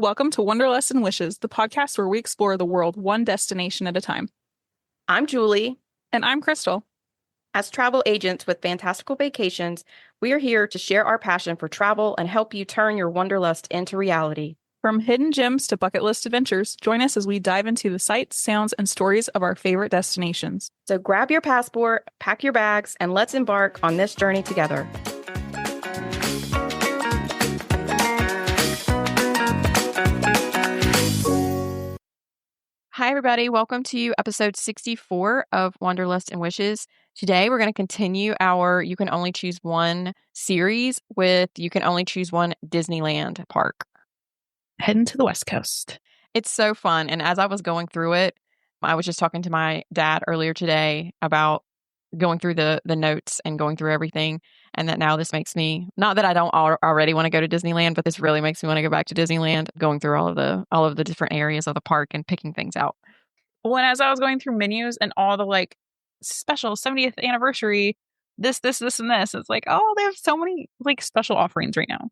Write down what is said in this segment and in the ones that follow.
Welcome to Wanderlust and Wishes, the podcast where we explore the world one destination at a time. I'm Julie. And I'm Krystle. As travel agents with fantastical vacations, we are here to share our passion for travel and help you turn your wanderlust into reality. From hidden gems to bucket list adventures, join us as we dive into the sights, sounds, and stories of our favorite destinations. So grab your passport, pack your bags, and let's embark on this journey together. Hi, everybody. Welcome to episode 64 of Wanderlust and Wishes. Today, we're going to continue our You Can Only Choose One series with You Can Only Choose One Disneyland Park. Heading to the West Coast. It's so fun. And as I was going through it, I was just talking to my dad earlier today about going through the notes and going through everything. And that now this makes me, not that I don't already want to go to Disneyland, but this really makes me want to go back to Disneyland, going through all of the different areas of the park and picking things out. Well, and as I was going through menus and all the special 70th anniversary, this, and this, it's like, oh, they have so many special offerings right now.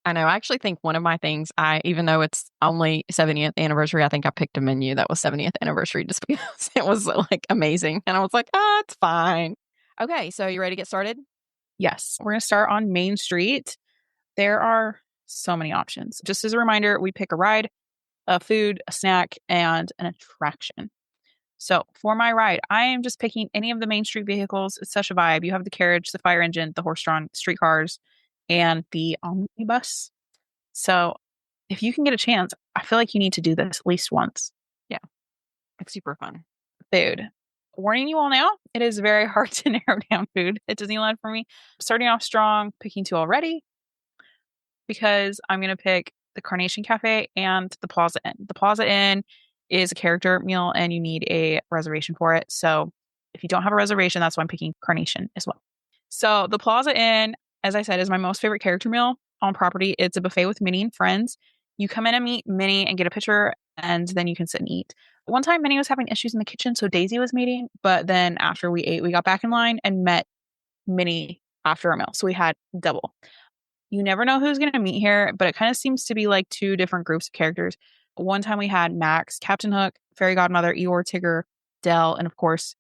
I know. I actually think one of my things, even though it's only 70th anniversary, I think I picked a menu that was 70th anniversary just because it was amazing. And I was like, it's fine. Okay, so you ready to get started? Yes. We're going to start on Main Street. There are so many options. Just as a reminder, we pick a ride, a food, a snack, and an attraction. So for my ride, I am just picking any of the Main Street vehicles. It's such a vibe. You have the carriage, the fire engine, the horse-drawn streetcars, and the omnibus. So if you can get a chance, I feel like you need to do this at least once. Yeah. It's super fun. Food. Warning you all now, it is very hard to narrow down food at Disneyland for me. Starting off strong, picking two already, because I'm going to pick the Carnation Cafe and the Plaza Inn. The Plaza Inn is a character meal and you need a reservation for it. So if you don't have a reservation, that's why I'm picking Carnation as well. So the Plaza Inn, as I said, is my most favorite character meal on property. It's a buffet with Minnie and friends. You come in and meet Minnie and get a picture, and then you can sit and eat. One time, Minnie was having issues in the kitchen, so Daisy was meeting. But then after we ate, we got back in line and met Minnie after our meal. So we had double. You never know who's going to meet here, but it kind of seems to be like two different groups of characters. One time we had Max, Captain Hook, Fairy Godmother, Eeyore, Tigger, Dell, and of course,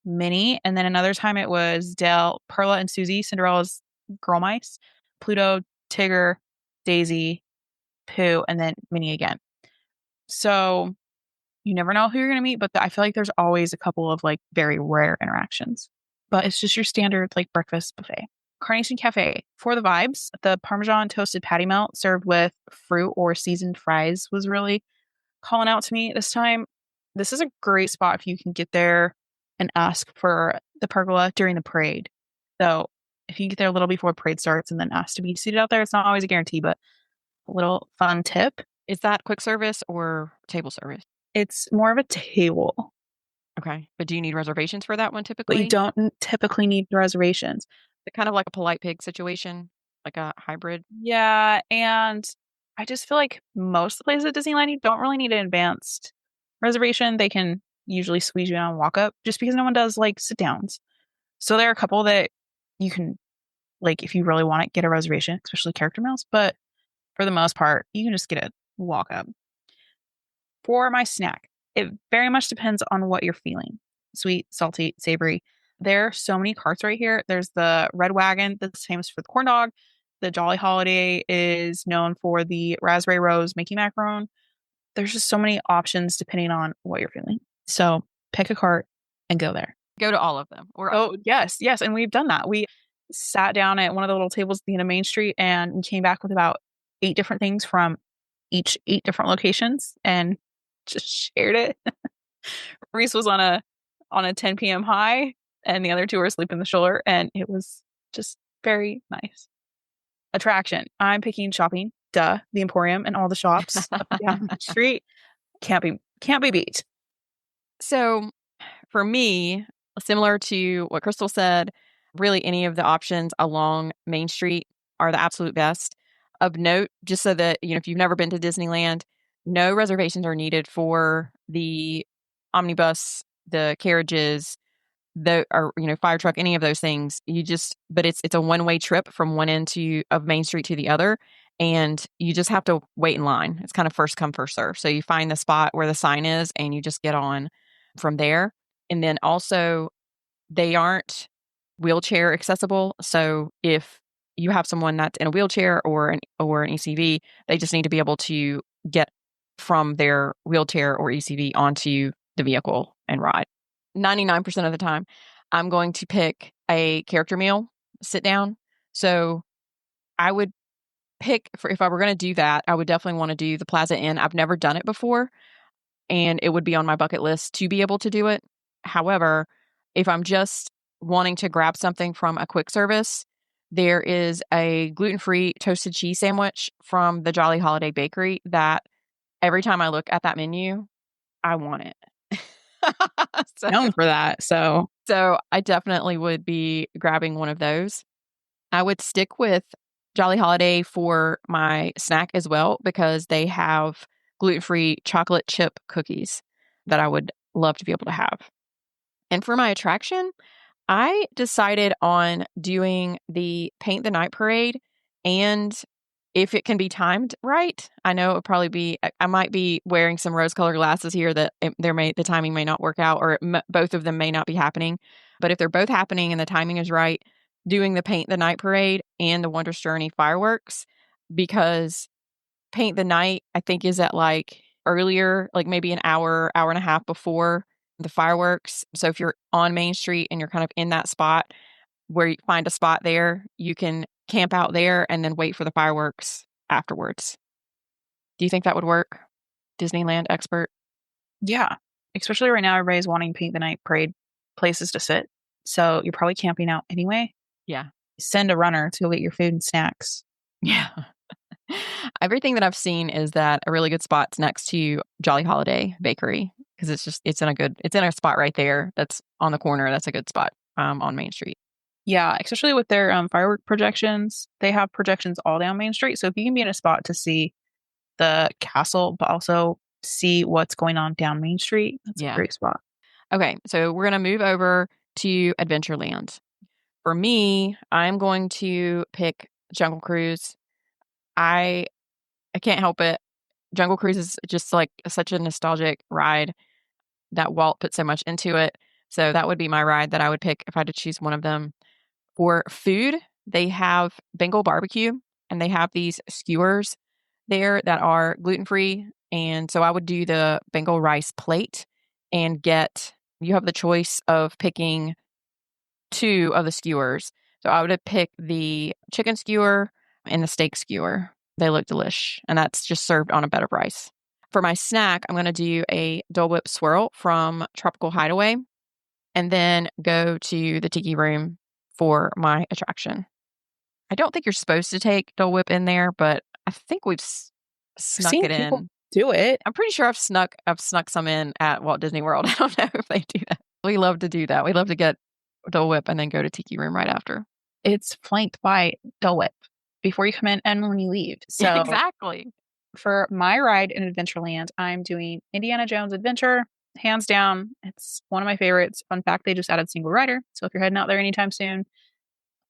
Minnie. And then another time it was Dell, Perla, and Susie, Cinderella's girl mice, Pluto, Tigger, Daisy, Pooh, and then Minnie again. So you never know who you're going to meet, but I feel like there's always a couple of very rare interactions. But it's just your standard breakfast buffet. Carnation Cafe, for the vibes, the Parmesan toasted patty melt served with fruit or seasoned fries was really calling out to me this time. This is a great spot if you can get there and ask for the pergola during the parade. So if you get there a little before parade starts and then ask to be seated out there, it's not always a guarantee, but a little fun tip. Is that quick service or table service? It's more of a table. Okay. But do you need reservations for that one typically? But you don't typically need reservations. It's kind of like a polite pig situation, like a hybrid. Yeah. And I just feel like most of the places at Disneyland, you don't really need an advanced reservation. They can usually squeeze you in and walk up just because no one does sit downs. So there are a couple that you can, if you really want it, get a reservation, especially character meals. But for the most part, you can just get a walk up. For my snack, it very much depends on what you're feeling. Sweet, salty, savory. There are so many carts right here. There's the Red Wagon that's famous for the corn dog. The Jolly Holiday is known for the Raspberry Rose Mickey Macaron. There's just so many options depending on what you're feeling. So pick a cart and go there. Go to all of them. Yes. And we've done that. We sat down at one of the little tables at the end of Main Street and we came back with about 8 different things from each 8 different locations and just shared it. Reese was on a 10 p.m. high and the other 2 were asleep in the stroller, and it was just very nice. Attraction. I'm picking shopping. The Emporium and all the shops up and down the street. Can't be beat. So for me, similar to what Krystle said, really any of the options along Main Street are the absolute best. Of note, just so that, if you've never been to Disneyland, no reservations are needed for the omnibus, the carriages, fire truck, any of those things. But it's a one-way trip from one end of Main Street to the other. and you just have to wait in line. It's kind of first come, first serve. So you find the spot where the sign is and you just get on from there. And then also, they aren't wheelchair accessible. So if you have someone that's in a wheelchair or an ECV, they just need to be able to get from their wheelchair or ECV onto the vehicle and ride. 99% of the time, I'm going to pick a character meal, sit down. So I would pick for if I were going to do that, I would definitely want to do the Plaza Inn. I've never done it before, and it would be on my bucket list to be able to do it. However, if I'm just wanting to grab something from a quick service, there is a gluten-free toasted cheese sandwich from the Jolly Holiday Bakery that every time I look at that menu, I want it. so, Known for that. So so I definitely would be grabbing one of those. I would stick with Jolly Holiday for my snack as well because they have gluten-free chocolate chip cookies that I would love to be able to have. And for my attraction, I decided on doing the Paint the Night parade, and if it can be timed right, I know it would probably be. I might be wearing some rose-colored glasses here that the timing may not work out, or both of them may not be happening. But if they're both happening and the timing is right, doing the Paint the Night parade and the Wondrous Journey fireworks, because Paint the Night I think is at like earlier, like maybe an hour and a half before the fireworks. So if you're on Main Street and you're kind of in that spot where you find a spot there, you can camp out there and then wait for the fireworks afterwards. Do you think that would work? Disneyland expert? yeah, especially right now, everybody's wanting Paint the Night parade places to sit. So you're probably camping out anyway. Yeah. Send a runner to go get your food and snacks. Yeah. Everything that I've seen is that a really good spot's next to Jolly Holiday Bakery because it's in a spot right there that's on the corner. That's a good spot on Main Street. Yeah, especially with their firework projections. They have projections all down Main Street. So if you can be in a spot to see the castle, but also see what's going on down Main Street, that's a great spot. Okay, so we're going to move over to Adventureland. For me, I'm going to pick Jungle Cruise. I can't help it. Jungle Cruise is just like such a nostalgic ride that Walt put so much into it. So that would be my ride that I would pick if I had to choose one of them. For food, they have Bengal barbecue and they have these skewers there that are gluten-free. And so I would do the Bengal rice plate and you have the choice of picking 2 of the skewers. So I would have picked the chicken skewer and the steak skewer. They look delish, and that's just served on a bed of rice. For my snack, I'm going to do a Dole Whip swirl from Tropical Hideaway and then go to the Tiki Room for my attraction. I don't think you're supposed to take Dole Whip in there, but I think we've snuck Seen it people in. do it. I'm pretty sure I've snuck some in at Walt Disney World. I don't know if they do that. We love to do that. We love to get Dole Whip and then go to Tiki Room right after. It's flanked by Dole Whip before you come in and when you leave. So exactly. For my ride in Adventureland, I'm doing Indiana Jones Adventure. Hands down, it's one of my favorites. Fun fact, they just added single rider. So if you're heading out there anytime soon,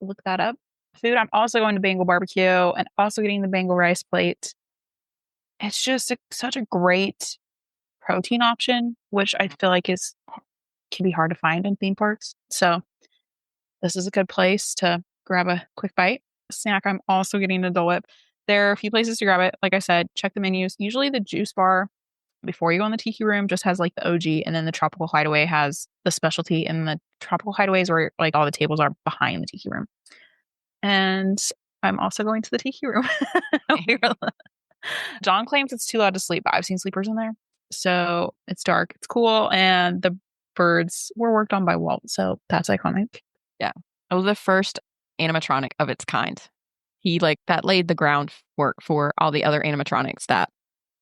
look that up. Food, I'm also going to Bengal barbecue and also getting the Bengal rice plate. It's just such a great protein option, which I feel like can be hard to find in theme parks. So this is a good place to grab a quick bite. Snack, I'm also getting the Dole Whip. There are a few places to grab it. Like I said, check the menus. Usually the juice bar before you go in the Tiki Room just has like the OG, and then the Tropical Hideaway has the specialty, and the Tropical Hideaways where like all the tables are behind the Tiki Room. And I'm also going to the Tiki Room. John claims it's too loud to sleep, but I've seen sleepers in there. So it's dark, it's cool, and the birds were worked on by Walt, so that's iconic. Yeah. It was the first animatronic of its kind. He that laid the groundwork for all the other animatronics that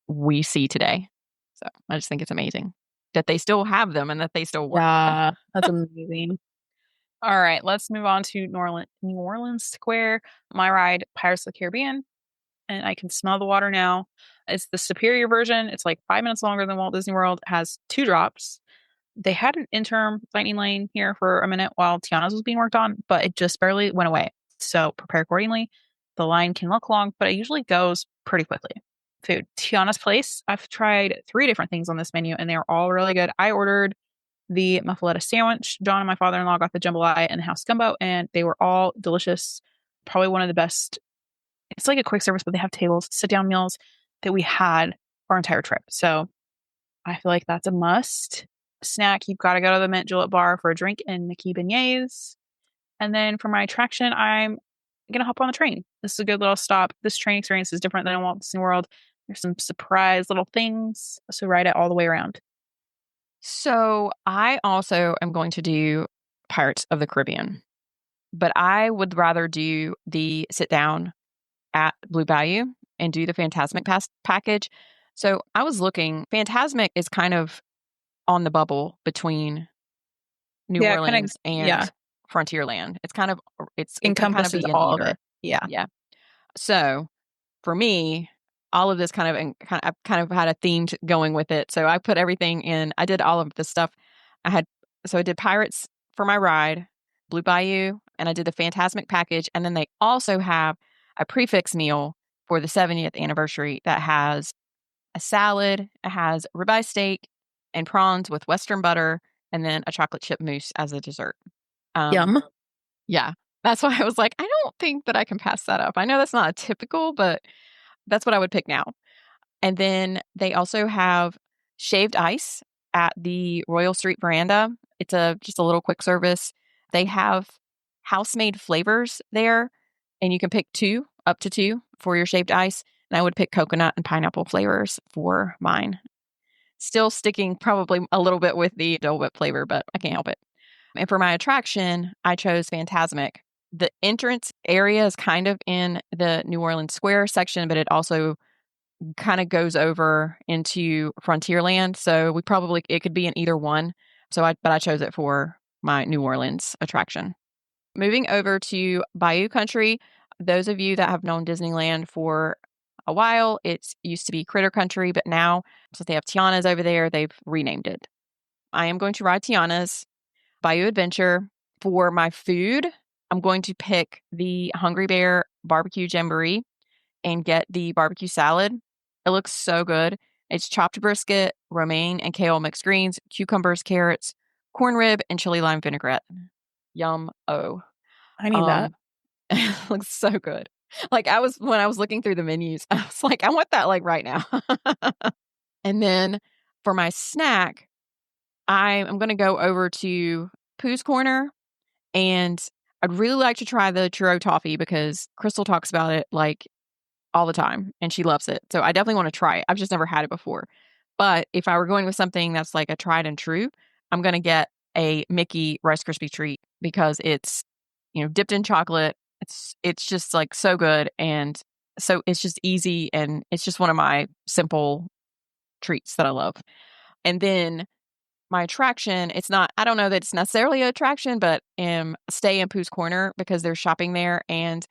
we see today. So I just think it's amazing that they still have them and that they still work. Yeah, that's amazing. All right, let's move on to New Orleans Square. My ride, Pirates of the Caribbean, and I can smell the water now. It's the superior version. It's like 5 minutes longer than Walt Disney World. It has 2 drops. They had an interim lightning lane here for a minute while Tiana's was being worked on, but it just barely went away. So prepare accordingly. The line can look long, but it usually goes pretty quickly. Food. Tiana's Place. I've tried 3 different things on this menu, and they're all really good. I ordered the muffaletta sandwich. John and my father-in-law got the jambalaya and the house gumbo, and they were all delicious. Probably one of the best. It's like a quick service, but they have tables, sit-down meals that we had our entire trip. So I feel like that's a must. Snack, you've got to go to the Mint Julep bar for a drink and Mickey beignets. And then for my attraction, I'm going to hop on the train. This is a good little stop. This train experience is different than Walt Disney World. There's some surprise little things. So ride it all the way around. So I also am going to do Pirates of the Caribbean, but I would rather do the sit down at Blue Bayou and do the Fantasmic package. So I was looking, Fantasmic is kind of on the bubble between New Orleans and Frontierland. It's kind of, it can kind of encompasses be in all either. of it. Yeah. Yeah. So for me, all of this I've kind of had a theme going with it. So I put everything in. I did all of the stuff. I did Pirates for my ride, Blue Bayou, and I did the Fantasmic package. And then they also have a prefix meal for the 70th anniversary that has a salad, it has ribeye steak and prawns with Western butter, and then a chocolate chip mousse as a dessert. Yum. Yeah. That's why I was like, I don't think that I can pass that up. I know that's not a typical, but that's what I would pick now. And then they also have shaved ice at the Royal Street Veranda. It's just a little quick service. They have house-made flavors there, and you can pick up to two for your shaved ice. And I would pick coconut and pineapple flavors for mine. Still sticking probably a little bit with the Dole Whip flavor, but I can't help it. And for my attraction, I chose Fantasmic. The entrance area is kind of in the New Orleans Square section, but it also kind of goes over into Frontierland. So it could be in either one. But I chose it for my New Orleans attraction. Moving over to Bayou Country, those of you that have known Disneyland for a while, it used to be Critter Country, but now, since they have Tiana's over there, they've renamed it. I am going to ride Tiana's Bayou Adventure. For my food, I'm going to pick the Hungry Bear Barbecue Jamboree and get the barbecue salad. It looks so good. It's chopped brisket, romaine and kale mixed greens, cucumbers, carrots, corn rib, and chili lime vinaigrette. Yum. Oh. I need that. It looks so good. Like when I was looking through the menus, I was like, I want that like right now. And then for my snack, I'm going to go over to Pooh's Corner, and I'd really like to try the churro toffee because Krystle talks about it like all the time and she loves it. So I definitely want to try it. I've just never had it before. But if I were going with something that's like a tried and true, I'm going to get a Mickey Rice Krispie treat because it's, dipped in chocolate. It's just like so good. And so it's just easy. And it's just one of my simple treats that I love. And then my attraction, I don't know that it's necessarily an attraction, but stay in Pooh's Corner because there's shopping there. And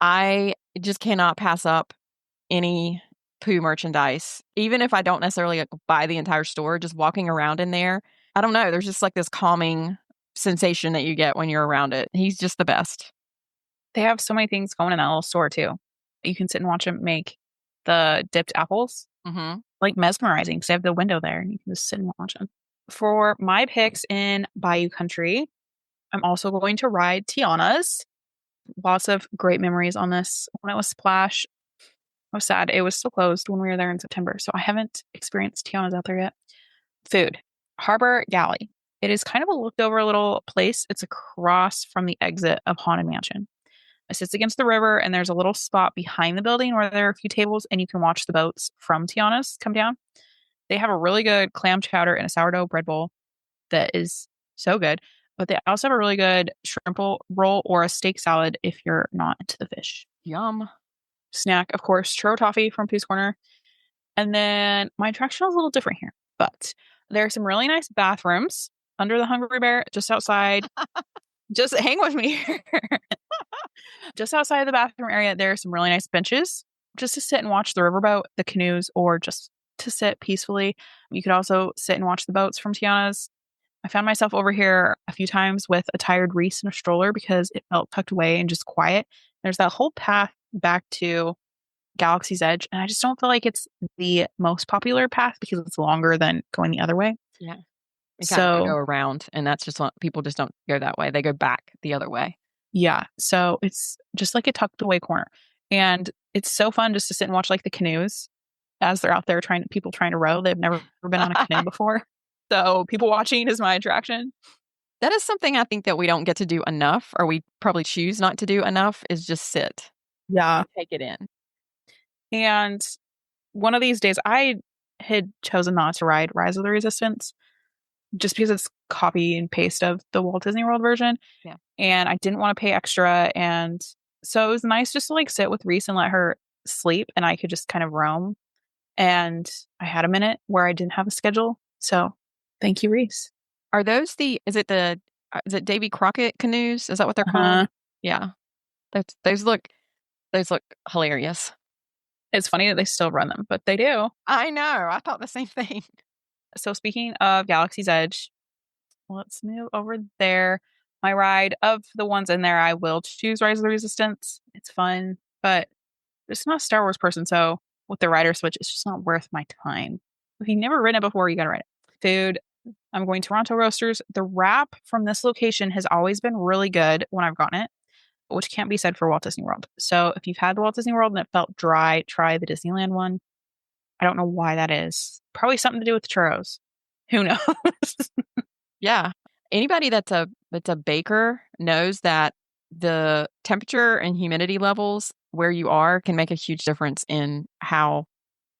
I just cannot pass up any Pooh merchandise. Even if I don't necessarily buy the entire store, just walking around in there, I don't know. There's just like this calming sensation that you get when you're around it. He's just the best. They have so many things going in that little store too. You can sit and watch them make the dipped apples. Mm-hmm. Like mesmerizing because they have the window there and you can just sit and watch them. For my picks in Bayou Country, I'm also going to ride Tiana's. Lots of great memories on this. When it was Splash, I was sad. It was still closed when we were there in September, so I haven't experienced Tiana's out there yet. Food. Harbor Galley. It is kind of a looked over little place. It's across from the exit of Haunted Mansion. It sits against the river, and there's a little spot behind the building where there are a few tables, and you can watch the boats from Tiana's come down. They have a really good clam chowder and a sourdough bread bowl that is so good. But they also have a really good shrimp roll or a steak salad if you're not into the fish. Yum. Snack, of course, churro toffee from Pooh's Corner. And then my attraction is a little different here. But there are some really nice bathrooms under the Hungry Bear just outside. Just hang with me here. Just outside the bathroom area, there are some really nice benches just to sit and watch the riverboat, the canoes, or just to sit peacefully. You could also sit and watch the boats from Tiana's. I found myself over here a few times with a tired Reese and a stroller because it felt tucked away and just quiet. There's that whole path back to Galaxy's Edge, and I just don't feel like it's the most popular path because it's longer than going the other way. Yeah. You kind of got to So, go around, and that's just people just don't go that way. They go back the other way. yeah. So it's just like a tucked away corner. And it's so fun just to sit and watch like the canoes as they're out there people trying to row. They've never been on a canoe before. So people watching is my attraction. That is something I think that we don't get to do enough, or we probably choose not to do enough, is just sit. Yeah. Take it in. And one of these days I had chosen not to ride Rise of the Resistance just because it's copy and paste of the Walt Disney World version. Yeah. And I didn't want to pay extra. And so it was nice just to like sit with Reese and let her sleep and I could just kind of roam. And I had a minute where I didn't have a schedule. So thank you, Reese. Are those is it Davy Crockett canoes? Is that what they're called? Yeah. Those look hilarious. It's funny that they still run them, but they do. I know. I thought the same thing. So speaking of Galaxy's Edge, let's move over there. My ride of the ones in there, I will choose Rise of the Resistance. It's fun, but it's not a Star Wars person. So with the rider switch, it's just not worth my time. If you've never ridden it before, you got to ride it. Food. I'm going Toronto Roasters. The wrap from this location has always been really good when I've gotten it, which can't be said for Walt Disney World. So if you've had the Walt Disney World and it felt dry, try the Disneyland one. I don't know why that is. Probably something to do with the churros. Who knows? Yeah. Anybody that's a baker knows that the temperature and humidity levels where you are can make a huge difference in how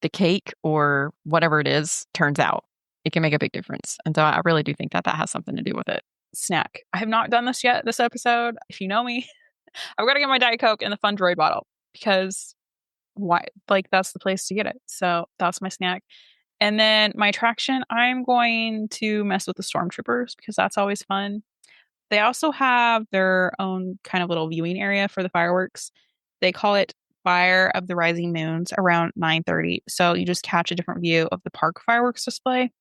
the cake or whatever it is turns out. It can make a big difference. And so I really do think that has something to do with it. Snack. I have not done this yet this episode. If you know me, I've got to get my Diet Coke in the Fun Droid bottle because why? Like that's the place to get it. So that's my snack. And then my attraction, I'm going to mess with the Stormtroopers because that's always fun. They also have their own kind of little viewing area for the fireworks. They call it Fire of the Rising Moons around 9:30. So you just catch a different view of the park fireworks display.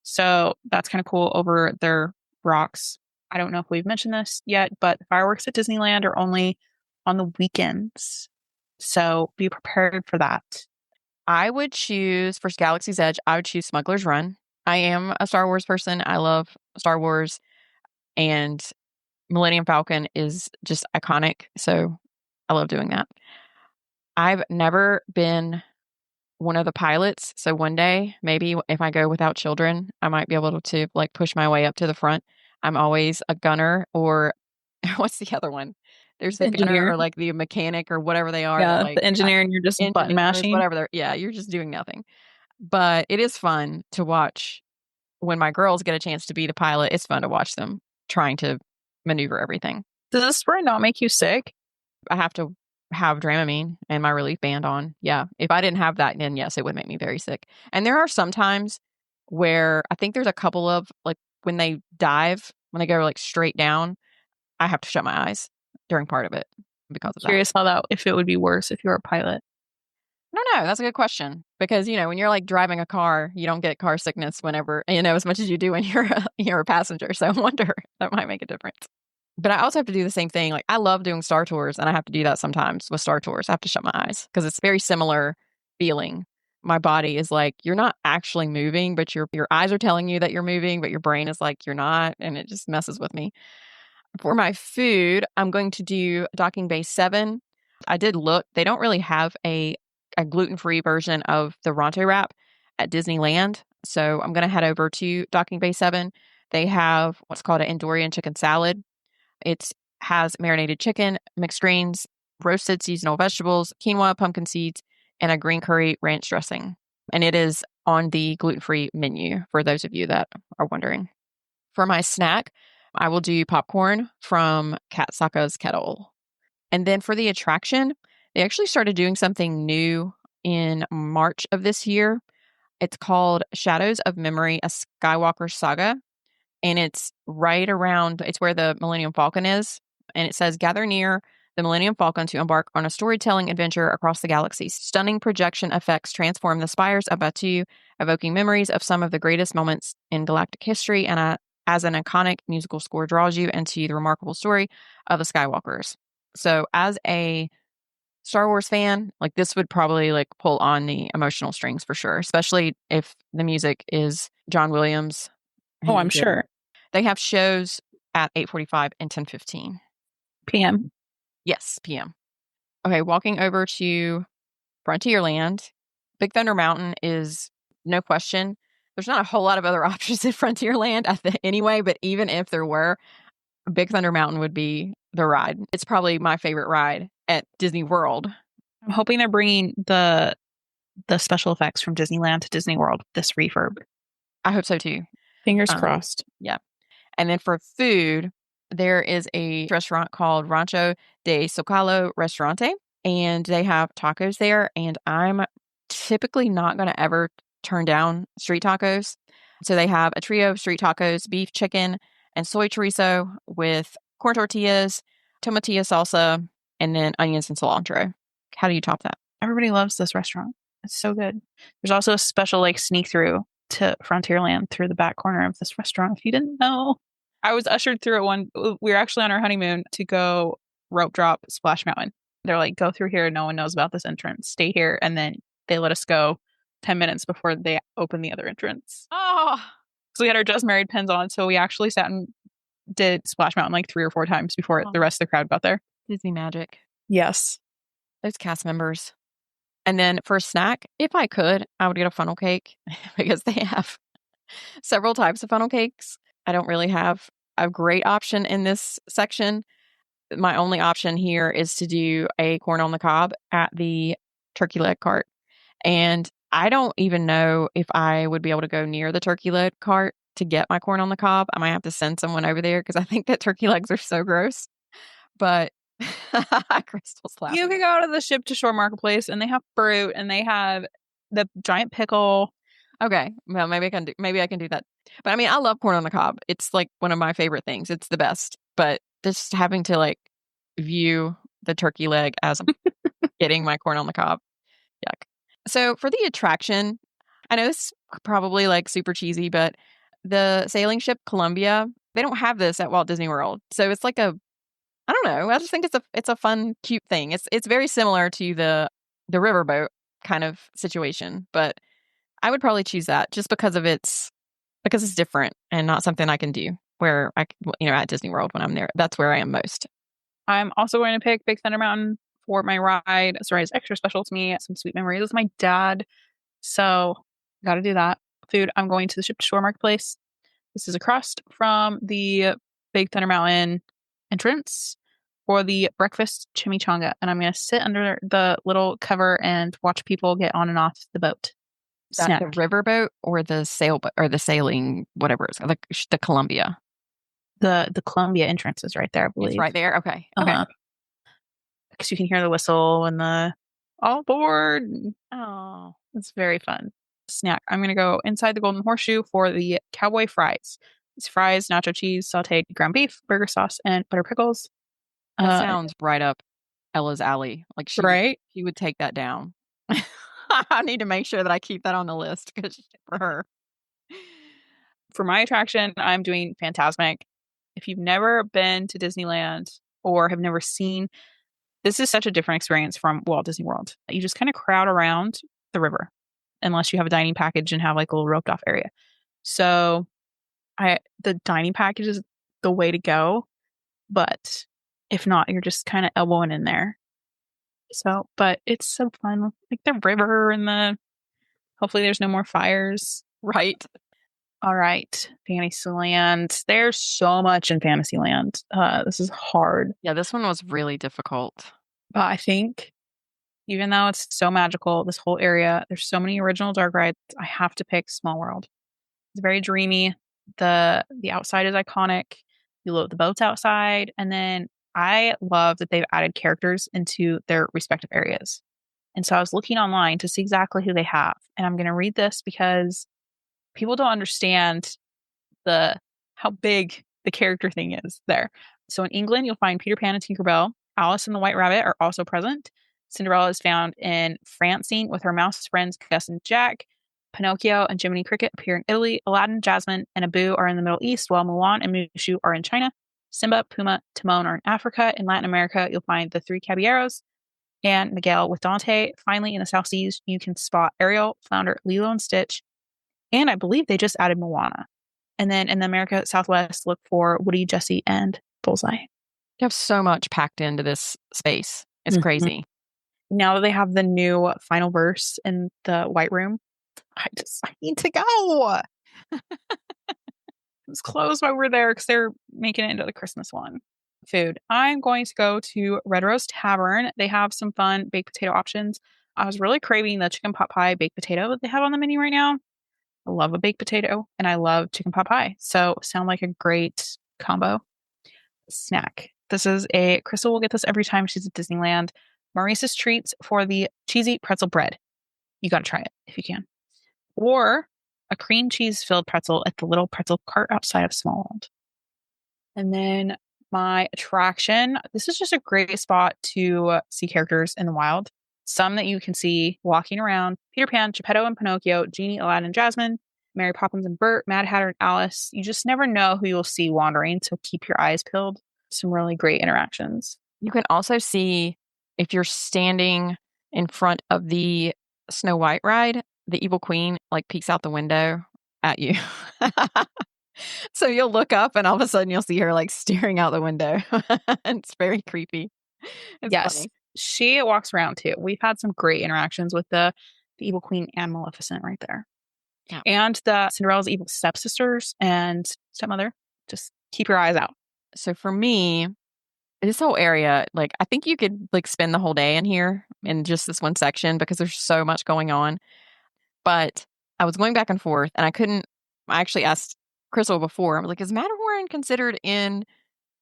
So that's kind of cool over their rocks. I don't know if we've mentioned this yet, but the fireworks at Disneyland are only on the weekends. So be prepared for that. I would choose, for Galaxy's Edge, I would choose Smuggler's Run. I am a Star Wars person. I love Star Wars. And Millennium Falcon is just iconic. So I love doing that. I've never been one of the pilots. So one day, maybe if I go without children, I might be able to like push my way up to the front. I'm always a gunner or what's the other one? There's the engineer. gunner or like the mechanic or whatever they are. Yeah, like, the engineer and you're just button mashing. Whatever you're just doing nothing. But it is fun to watch when my girls get a chance to be the pilot. It's fun to watch them trying to maneuver everything. Does the spray not make you sick? I have to have Dramamine and my relief band on. Yeah. If I didn't have that, then yes, it would make me very sick. And there are some times where I think there's a couple of like when they dive, when they go like straight down, I have to shut my eyes during part of it because of that. Curious if it would be worse if you were a pilot. I don't know. That's a good question because, when you're like driving a car, you don't get car sickness whenever, as much as you do when you're a passenger. So I wonder that might make a difference. But I also have to do the same thing. Like I love doing Star Tours and I have to do that sometimes with Star Tours. I have to shut my eyes because it's very similar feeling. My body is like, you're not actually moving, but your eyes are telling you that you're moving, but your brain is like, you're not. And it just messes with me. For my food, I'm going to do Docking Bay 7. I did look. They don't really have a gluten-free version of the Ronto wrap at Disneyland. So I'm going to head over to Docking Bay 7. They have what's called an Andorian chicken salad. It has marinated chicken, mixed greens, roasted seasonal vegetables, quinoa, pumpkin seeds, and a green curry ranch dressing. And it is on the gluten-free menu for those of you that are wondering. For my snack, I will do popcorn from Kat Saka's Kettle. And then for the attraction, they actually started doing something new in March of this year. It's called Shadows of Memory, a Skywalker Saga. And it's it's where the Millennium Falcon is. And it says, gather near the Millennium Falcon to embark on a storytelling adventure across the galaxy. Stunning projection effects transform the spires of Batuu, evoking memories of some of the greatest moments in galactic history. And as an iconic musical score draws you into the remarkable story of the Skywalkers. So as a Star Wars fan, like this would probably like pull on the emotional strings for sure, especially if the music is John Williams. Oh, I'm who did- sure. They have shows at 8:45 and 10:15. PM. Yes, p.m. Okay, walking over to Frontierland. Big Thunder Mountain is no question. There's not a whole lot of other options in Frontierland anyway, but even if there were, Big Thunder Mountain would be the ride. It's probably my favorite ride at Disney World. I'm hoping they're bringing the special effects from Disneyland to Disney World, this refurb. I hope so too. Fingers crossed. Yeah. And then for food, there is a restaurant called Rancho de Socalo Restaurante, and they have tacos there. And I'm typically not going to ever turn down street tacos. So they have a trio of street tacos, beef, chicken, and soy chorizo with corn tortillas, tomatilla salsa, and then onions and cilantro. How do you top that? Everybody loves this restaurant. It's so good. There's also a special like sneak through to Frontierland through the back corner of this restaurant. If you didn't know, I was ushered through it we were actually on our honeymoon to go rope drop Splash Mountain. They're like, go through here. No one knows about this entrance. Stay here. And then they let us go 10 minutes before they open the other entrance. Oh, So we had our Just Married pins on. So we actually sat and did Splash Mountain like 3 or 4 times before the rest of the crowd got there. Disney magic. Yes. Those cast members. And then for a snack, if I could, I would get a funnel cake because they have several types of funnel cakes. I don't really have a great option in this section. My only option here is to do a corn on the cob at the turkey leg cart. And I don't even know if I would be able to go near the turkey leg cart to get my corn on the cob. I might have to send someone over there because I think that turkey legs are so gross. But Krystle's laughing. You can go to the ship to shore marketplace and they have fruit and they have the giant pickle. Okay. Well, maybe I can do that. But I mean, I love corn on the cob. It's like one of my favorite things. It's the best. But just having to like view the turkey leg as I'm getting my corn on the cob. Yuck. So for the attraction, I know it's probably like super cheesy, but the sailing ship Columbia, they don't have this at Walt Disney World. So it's like I don't know. I just think it's a fun, cute thing. It's very similar to the riverboat kind of situation, but I would probably choose that just because it's different and not something I can do where at Disney World when I'm there. That's where I am most. I'm also going to pick Big Thunder Mountain for my ride. This ride is extra special to me. Some sweet memories with my dad. So got to do that. Food, I'm going to the ship to shore marketplace. This is across from the Big Thunder Mountain entrance for the breakfast chimichanga. And I'm going to sit under the little cover and watch people get on and off the boat. Is that the riverboat or the sailboat or the sailing, whatever it's the Columbia? The Columbia entrance is right there, I believe. It's right there. Okay. Okay. Because you can hear the whistle and the all aboard. Oh, it's very fun. Snack. I'm going to go inside the Golden Horseshoe for the cowboy fries. It's fries, nacho cheese, sauteed ground beef, burger sauce, and butter pickles. That sounds right up Ella's alley. Like she would take that down. I need to make sure that I keep that on the list for her. For my attraction, I'm doing Fantasmic. If you've never been to Disneyland or have never seen, this is such a different experience from Walt Disney World. You just kind of crowd around the river unless you have a dining package and have like a little roped off area. So the dining package is the way to go. But if not, you're just kind of elbowing in there. So, but it's so fun. Like the river and hopefully there's no more fires. Right. All right. Fantasyland. There's so much in Fantasyland. This is hard. Yeah, this one was really difficult. But I think even though it's so magical, this whole area, there's so many original dark rides, I have to pick Small World. It's very dreamy. The outside is iconic. You load the boats outside. And then I love that they've added characters into their respective areas. And so I was looking online to see exactly who they have. And I'm going to read this because people don't understand how big the character thing is there. So in England, you'll find Peter Pan and Tinkerbell. Alice and the White Rabbit are also present. Cinderella is found in Francine with her mouse friends Gus and Jack. Pinocchio and Jiminy Cricket appear in Italy. Aladdin, Jasmine, and Abu are in the Middle East, while Mulan and Mushu are in China. Simba, Puma, Timon are in Africa. In Latin America, you'll find the Three Caballeros. and Miguel with Dante. Finally, in the South Seas, you can spot Ariel, Flounder, Lilo and Stitch, and I believe they just added Moana. And then in the America Southwest, look for Woody, Jessie, and Bullseye. You have so much packed into this space. It's crazy. Now that they have the new final verse in the White Room, I need to go. It was closed while we were there because they're making it into the Christmas one. Food. I'm going to go to Red Rose Tavern. They have some fun baked potato options. I was really craving the chicken pot pie baked potato that they have on the menu right now. I love a baked potato and I love chicken pot pie. So sound like a great combo snack. This is Krystle will get this every time she's at Disneyland. Maurice's treats for the cheesy pretzel bread. You got to try it if you can. Or a cream cheese filled pretzel at the little pretzel cart outside of Small World. And then my attraction, this is just a great spot to see characters in the wild. Some that you can see walking around: Peter Pan, Geppetto and Pinocchio, Genie, Aladdin and Jasmine, Mary Poppins and Bert, Mad Hatter and Alice. You just never know who you'll see wandering, so keep your eyes peeled. Some really great interactions. You can also see, if you're standing in front of the Snow White ride, the evil queen like peeks out the window at you. So you'll look up and all of a sudden you'll see her like staring out the window. It's very creepy. It's yes, funny. She walks around too. We've had some great interactions with the evil queen and Maleficent right there. Yeah. And the Cinderella's evil stepsisters and stepmother. Just keep your eyes out. So for me, this whole area, like I think you could like spend the whole day in here in just this one section because there's so much going on. But I was going back and forth and I actually asked Krystle before, I was like, is Matterhorn considered in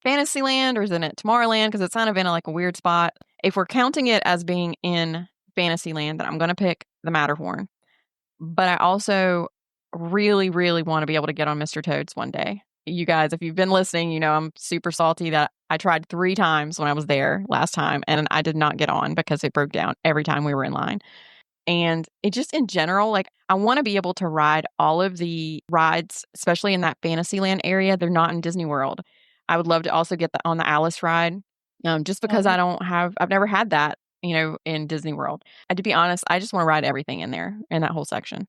Fantasyland or is it at Tomorrowland? Because it's kind of in a weird spot. If we're counting it as being in Fantasyland, then I'm going to pick the Matterhorn. But I also really, really want to be able to get on Mr. Toad's one day. You guys, if you've been listening, you know I'm super salty that I tried 3 times when I was there last time and I did not get on because it broke down every time we were in line. And it just in general, like I want to be able to ride all of the rides, especially in that Fantasyland area. They're not in Disney World. I would love to also get on the Alice ride, just because I've never had that, in Disney World. And to be honest, I just want to ride everything in there in that whole section.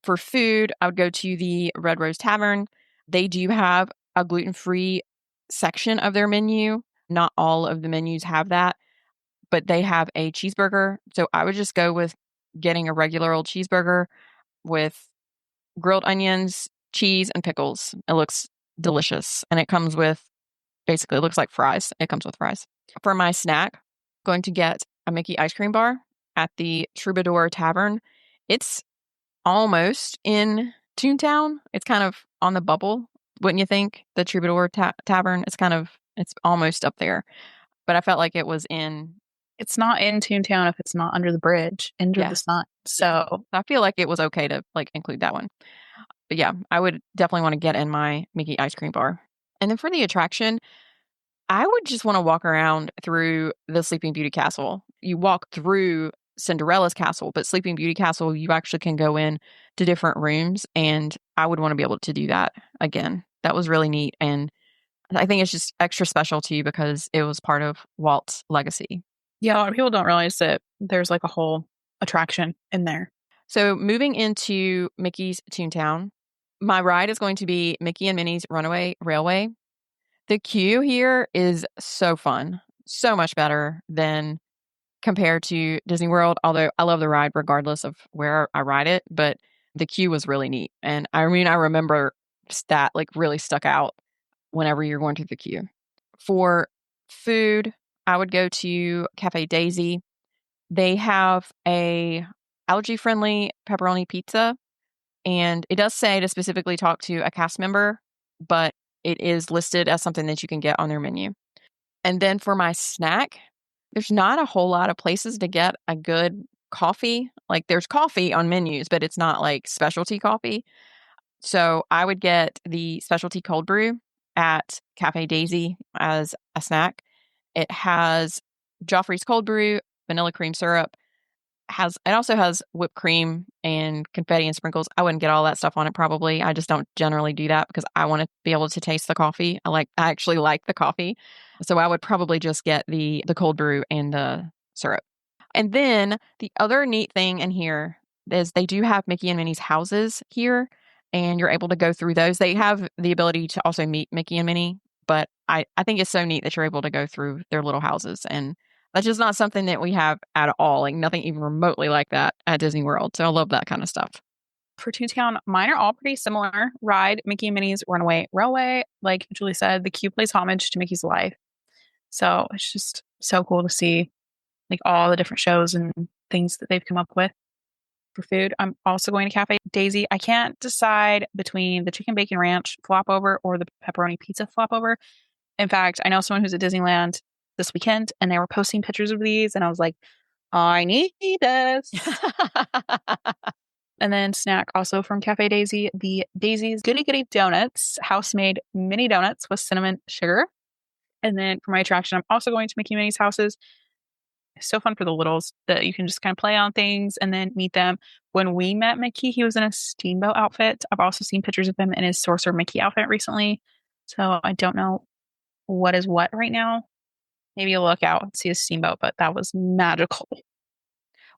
For food, I would go to the Red Rose Tavern. They do have a gluten-free section of their menu. Not all of the menus have that, but they have a cheeseburger. So I would just go with getting a regular old cheeseburger with grilled onions, cheese, and pickles. It looks delicious. And it comes with, basically, it looks like fries. It comes with fries. For my snack, going to get a Mickey ice cream bar at the Troubadour Tavern. It's almost in Toontown. It's kind of on the bubble, wouldn't you think? The Troubadour Tavern, it's almost up there. But I felt like it was in... It's not in Toontown if it's not under the bridge, under the sun. So I feel like it was okay to include that one. But yeah, I would definitely want to get in my Mickey ice cream bar. And then for the attraction, I would just want to walk around through the Sleeping Beauty Castle. You walk through Cinderella's castle, but Sleeping Beauty Castle, you actually can go in to different rooms. And I would want to be able to do that again. That was really neat. And I think it's just extra special to you because it was part of Walt's legacy. Yeah, a lot of people don't realize that there's a whole attraction in there. So moving into Mickey's Toontown, my ride is going to be Mickey and Minnie's Runaway Railway. The queue here is so fun, so much better than compared to Disney World, although I love the ride regardless of where I ride it, but the queue was really neat. And I remember that really stuck out whenever you're going through the queue. For food, I would go to Cafe Daisy. They have a allergy-friendly pepperoni pizza, and it does say to specifically talk to a cast member, but it is listed as something that you can get on their menu. And then for my snack, there's not a whole lot of places to get a good coffee. There's coffee on menus, but it's not specialty coffee. So I would get the specialty cold brew at Cafe Daisy as a snack. It has Joffrey's cold brew, vanilla cream syrup. It also has whipped cream and confetti and sprinkles. I wouldn't get all that stuff on it probably. I just don't generally do that because I want to be able to taste the coffee. I actually like the coffee. So I would probably just get the cold brew and the syrup. And then the other neat thing in here is they do have Mickey and Minnie's houses here, and you're able to go through those. They have the ability to also meet Mickey and Minnie, but I think it's so neat that you're able to go through their little houses. And that's just not something that we have at all, like nothing even remotely like that at Disney World. So I love that kind of stuff. For Toontown, mine are all pretty similar. Ride Mickey and Minnie's Runaway Railway. Like Julie said, the queue plays homage to Mickey's life. So it's just so cool to see like all the different shows and things that they've come up with. For food, I'm also going to Cafe Daisy. I can't decide between the chicken bacon ranch flop over or the pepperoni pizza flop over. In fact, I know someone who's at Disneyland this weekend and they were posting pictures of these, and I was like, I need this. And then snack also from Cafe Daisy, the Daisy's Goody Goody Donuts, house-made mini donuts with cinnamon sugar. And then for my attraction, I'm also going to Mickey and Minnie's houses. It's so fun for the littles that you can just kind of play on things and then meet them. When we met Mickey, he was in a steamboat outfit. I've also seen pictures of him in his Sorcerer Mickey outfit recently. So I don't know what is what right now. Maybe you'll look out and see a steamboat, but that was magical.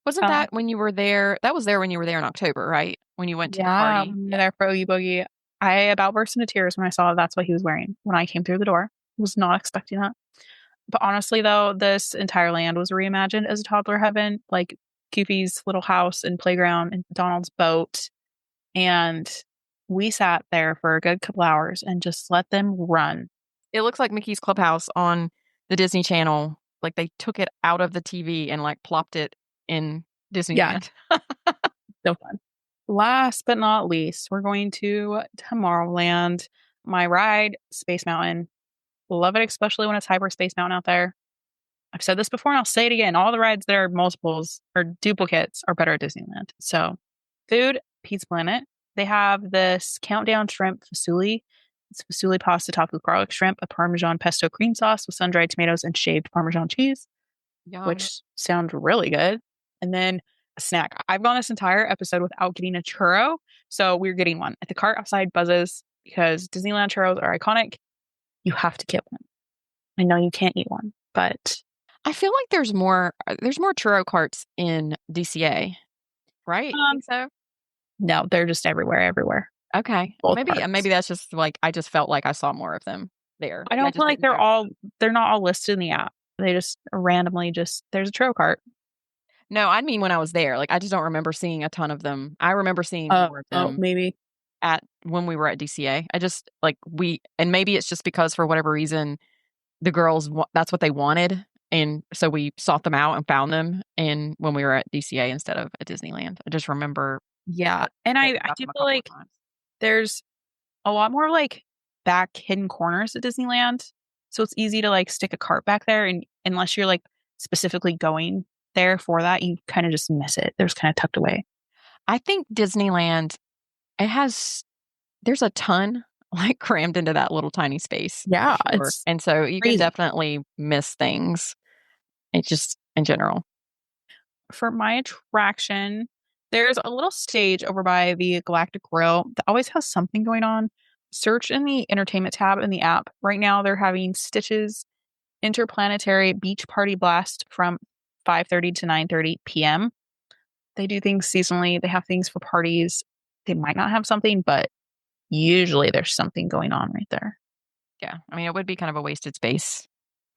Wasn't that when you were there? That was there when you were there in October, right? When you went to the party. Yeah, there for Oogie Boogie. I about burst into tears when I saw that's what he was wearing when I came through the door. Was not expecting that. But honestly, though, this entire land was reimagined as a toddler heaven, like Goofy's little house and playground and Donald's boat. And we sat there for a good couple hours and just let them run. It looks like Mickey's Clubhouse on the Disney Channel. Like they took it out of the TV and like plopped it in Disneyland. Yeah. So fun. Last but not least, we're going to Tomorrowland. My ride, Space Mountain. Love it, especially when it's Hyper Space Mountain out there. I've said this before and I'll say it again. All the rides that are multiples or duplicates are better at Disneyland. So, food, Pizza Planet. They have this countdown shrimp fusilli. It's fusilli pasta topped with garlic shrimp, a Parmesan pesto cream sauce with sun-dried tomatoes and shaved Parmesan cheese, which sounds really good. And then a snack. I've gone this entire episode without getting a churro, so we're getting one. At the cart outside buzzes because Disneyland churros are iconic. You have to get one. I know you can't eat one, but I feel like there's more churro carts in DCA, right? I think so. No, they're just everywhere. Okay. Maybe that's just like I just felt like I saw more of them there. I don't feel like they're not all listed in the app. They just randomly there's a churro cart. No, I mean when I was there. Like I just don't remember seeing a ton of them. I remember seeing more of them. Maybe when we were at DCA. I just and maybe it's just because for whatever reason the girls that's what they wanted, and so we sought them out and found them. And when we were at DCA instead of at Disneyland, I just remember. Yeah, and I do feel like there's a lot more like back hidden corners at Disneyland, so it's easy to like stick a cart back there, and unless you're like specifically going there for that, you kind of just miss it. There's kind of tucked away. I think Disneyland, there's a ton like crammed into that little tiny space. Yeah. Sure. And so you can definitely miss things. It's just in general. For my attraction, there's a little stage over by the Galactic Grill that always has something going on. Search in the entertainment tab in the app. Right now they're having Stitch's Interplanetary Beach Party Blast from 5:30 to 9:30 p.m. They do things seasonally. They have things for parties. They might not have something, but usually there's something going on right there. Yeah. I mean, it would be kind of a wasted space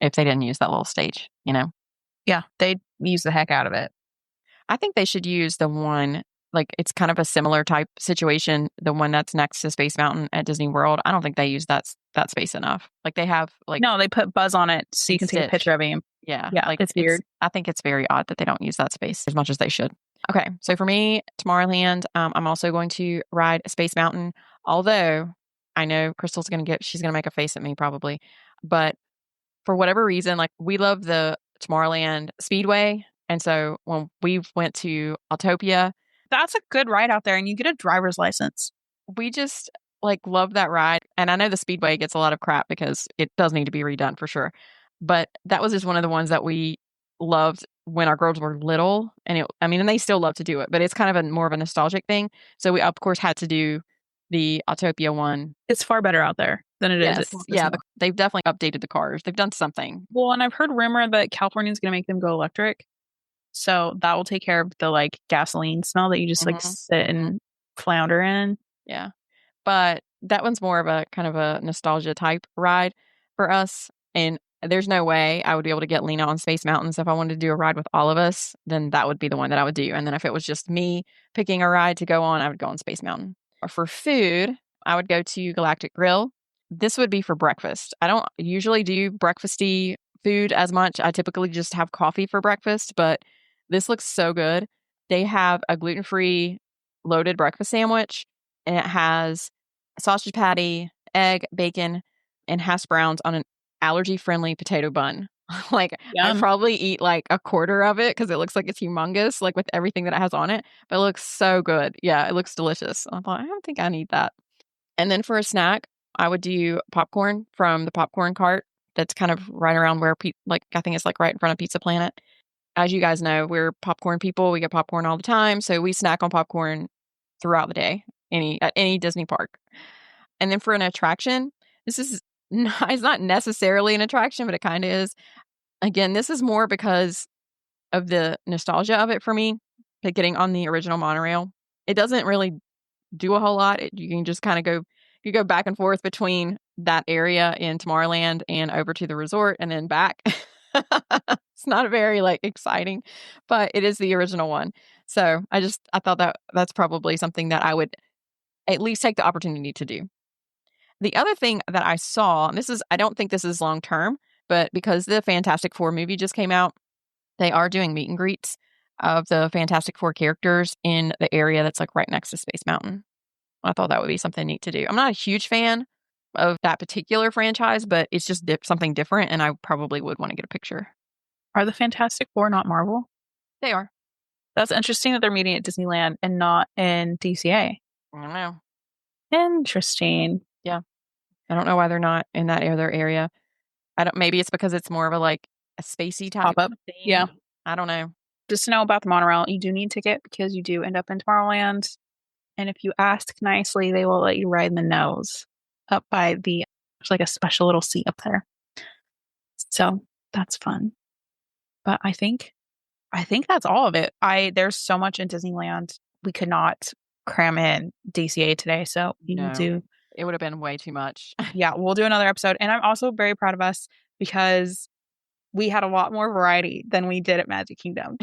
if they didn't use that little stage, you know? Yeah, they'd use the heck out of it. I think they should use the one, like it's kind of a similar type situation, the one that's next to Space Mountain at Disney World. I don't think they use that space enough. Like they have No, they put Buzz on it so you can take a picture of him. Yeah. Like it's weird. I think it's very odd that they don't use that space as much as they should. Okay. So for me, Tomorrowland, I'm also going to ride Space Mountain. Although I know Krystle's she's going to make a face at me probably. But for whatever reason, like we love the Tomorrowland Speedway. And so when we went to Autopia, that's a good ride out there and you get a driver's license. We just like love that ride. And I know the Speedway gets a lot of crap because it does need to be redone for sure. But that was just one of the ones that we loved when our girls were little. And and they still love to do it, but it's kind of more of a nostalgic thing. So we of course had to do the Autopia one. It's far better out there than it is. Yeah, they've definitely updated the cars. They've done something. Well, and I've heard rumor that California's going to make them go electric. So that will take care of the like gasoline smell that you just like sit and flounder in. Yeah. But that one's more of a kind of a nostalgia type ride for us. And there's no way I would be able to get Lena on Space Mountain. So if I wanted to do a ride with all of us, then that would be the one that I would do. And then if it was just me picking a ride to go on, I would go on Space Mountain. Or for food, I would go to Galactic Grill. This would be for breakfast. I don't usually do breakfasty food as much. I typically just have coffee for breakfast, but this looks so good. They have a gluten-free loaded breakfast sandwich, and it has a sausage patty, egg, bacon, and hash browns on an allergy-friendly potato bun. Like, I'd probably eat like a quarter of it because it looks like it's humongous, like with everything that it has on it, but it looks so good. Yeah, it looks delicious. I thought, I don't think I need that. And then for a snack, I would do popcorn from the popcorn cart that's kind of right around where, like, I think it's like right in front of Pizza Planet. As you guys know, we're popcorn people. We get popcorn all the time. So we snack on popcorn throughout the day, at any Disney park. And then for an attraction, this is it's not necessarily an attraction, but it kind of is. Again, this is more because of the nostalgia of it for me, like getting on the original monorail. It doesn't really do a whole lot. You can just kind of go back and forth between that area in Tomorrowland and over to the resort and then back. It's not very like exciting, but it is the original one. So I thought that's probably something that I would at least take the opportunity to do. The other thing that I saw, and I don't think this is long term, but because the Fantastic Four movie just came out, they are doing meet and greets of the Fantastic Four characters in the area that's like right next to Space Mountain. I thought that would be something neat to do. I'm not a huge fan of that particular franchise, but it's just something different, and I probably would want to get a picture. Are the Fantastic Four not Marvel? They are. That's interesting that they're meeting at Disneyland and not in DCA. I don't know. Interesting. Yeah. I don't know why they're not in that other area. Maybe it's because it's more of a spacey type pop-up thing. Yeah. I don't know. Just to know about the monorail, you do need a ticket because you do end up in Tomorrowland. And if you ask nicely, they will let you ride the nose up by there's like a special little seat up there. So that's fun. But I think that's all of it. There's so much in Disneyland. We could not cram in DCA today. So we need to. It would have been way too much. Yeah, we'll do another episode. And I'm also very proud of us because we had a lot more variety than we did at Magic Kingdom.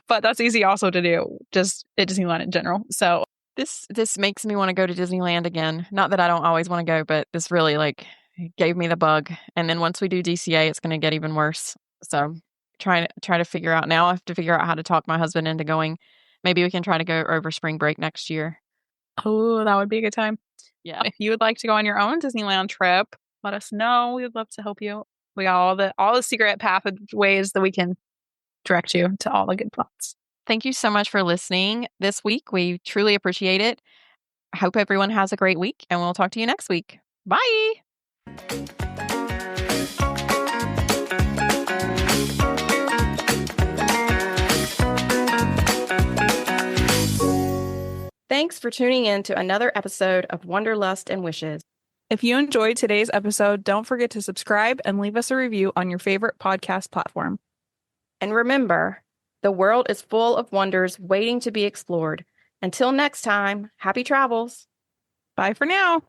But that's easy also to do, just at Disneyland in general. So this makes me want to go to Disneyland again. Not that I don't always want to go, but this really gave me the bug. And then once we do DCA, it's going to get even worse. So try to figure out now. I have to figure out how to talk my husband into going. Maybe we can try to go over spring break next year. Oh, that would be a good time. Yeah. If you would like to go on your own Disneyland trip, let us know. We would love to help you. We got all the secret pathways that we can direct you to all the good plots. Thank you so much for listening this week. We truly appreciate it. I hope everyone has a great week, and we'll talk to you next week. Bye. Thanks for tuning in to another episode of Wanderlust and Wishes. If you enjoyed today's episode, don't forget to subscribe and leave us a review on your favorite podcast platform. And remember, the world is full of wonders waiting to be explored. Until next time, happy travels. Bye for now.